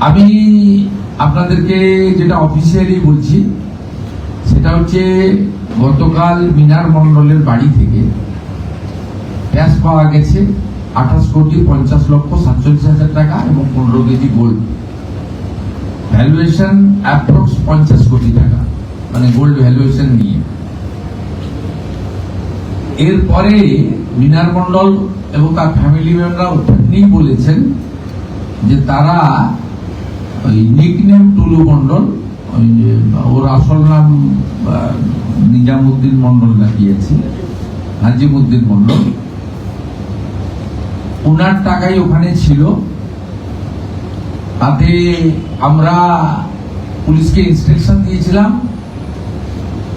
আমি আপনাদেরকে যেটা অফিসিয়ালি বলছি সেটা হচ্ছে গতকাল মিনার মন্ডলের বাড়ি থেকে ক্যাশ পাওয়া গেছে 28,50,47,000 টাকা এবং 15 কেজি গোল্ড। ভ্যালুয়েশন অ্যাপ্রক্স 50 কোটি টাকা, মানে গোল্ড ভ্যালুয়েশন নিয়ে। এরপরে মিনার মন্ডল এবং তার ফ্যামিলি মেম্বাররা ওপেনলি বলেছেন যে তারা ওই নিকনেম টুলু মন্ডল, ওর আসল নাম নিজামুদ্দিন মন্ডল লাগিয়েছে, নাজিমুদ্দিন মন্ডল, ওনার টাকাই ওখানে ছিল। তাতে আমরা পুলিশকে ইনস্ট্রাকশন দিয়েছিলাম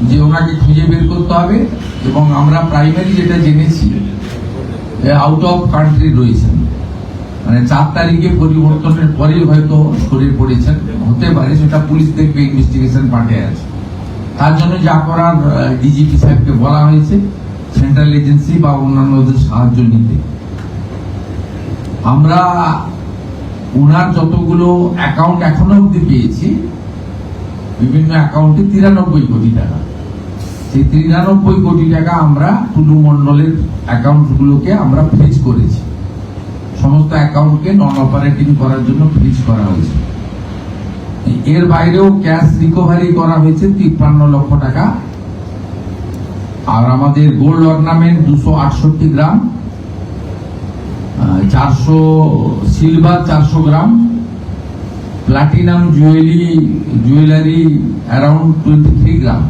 যে ওনাকে খুঁজে বের করতে হবে, এবং আমরা প্রাইমারি যেটা জেনেছি আউট অফ কান্ট্রি রয়েছেন, মানে 4 তারিখে পরিবর্তনের পরে হয়তো সরে পড়েছেন, হতে পারে, সেটা পুলিশ দেখবে, ইনভেস্টিগেশন পার্টে আছে। তার জন্য যা করার ডিজিপি সাহেবকে বলা হয়েছে সেন্ট্রাল এজেন্সি বা অন্যান্যদের সাহায্য নিতে। আমরা ওনার যতগুলো অ্যাকাউন্ট এখনো অব্দি পেয়েছি, বিভিন্ন অ্যাকাউন্টে 93 কোটি টাকা। সেই 93 কোটি টাকা আমরা টুলু মন্ডলের অ্যাকাউন্টগুলোকে আমরা ফ্রিজ করেছি, সমস্ত অ্যাকাউন্টকে নন অপারেটিং করার জন্য ফ্রিজ করা হয়েছে। এর বাইরেও ক্যাশ রিকভারি করা হয়েছে 53 লক্ষ টাকা। আর আমাদের gold ornament 268 gram, 400 silver 400 gram, platinum jewellery around 23 gram.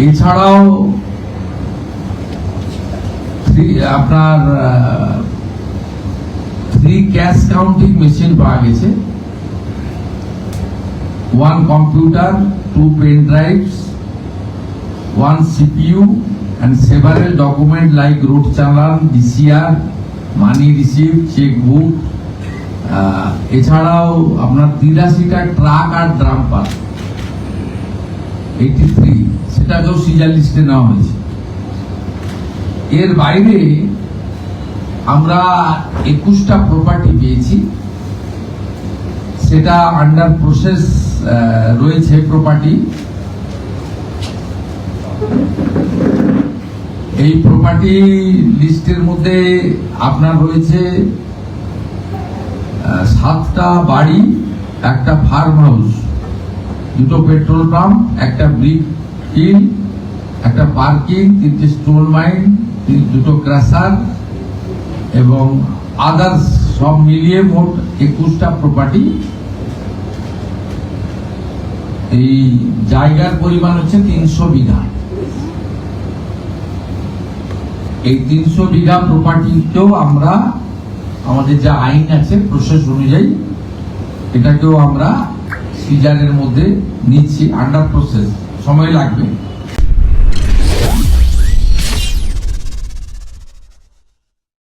এছাড়াও আপনার 3 ক্যাশ কাউন্টিং মেশিন পাওয়া গেছে, 1 computer, 2 pen drives, 1 CPU and several documents like road challan, DCR, money received, checkbook। এছাড়াও আপনার 83টা ট্রাক আর ড্রাম্পার 83, সেটাকেও সিজার লিস্টে নেওয়া হয়েছে। এর বাইরে আমরা 21টা প্রপার্টি পেয়েছি, সেটা আন্ডার প্রসেস রয়েছে প্রপার্টি। এই প্রপার্টি লিস্টের মধ্যে আপনার রয়েছে 7টা বাড়ি, একটা ফার্ম হাউস, 2টো পেট্রোল পাম্প, একটা ব্রিক হিল, একটা পার্কিং, 3টে স্টোন মাইন, 2টো ক্রাসার এবং আদার্স সব মিলিয়ে মোট 21টা প্রপার্টি। এই জায়গার পরিমাণ হচ্ছে 300 বিঘা। এই 300 বিঘা প্রপার্টিকেও আমরা আমাদের যা আইন আছে প্রসেস অনুযায়ী এটাকেও আমরা সিজারের মধ্যে নিচ্ছি, আন্ডার প্রসেস, সময় লাগবে।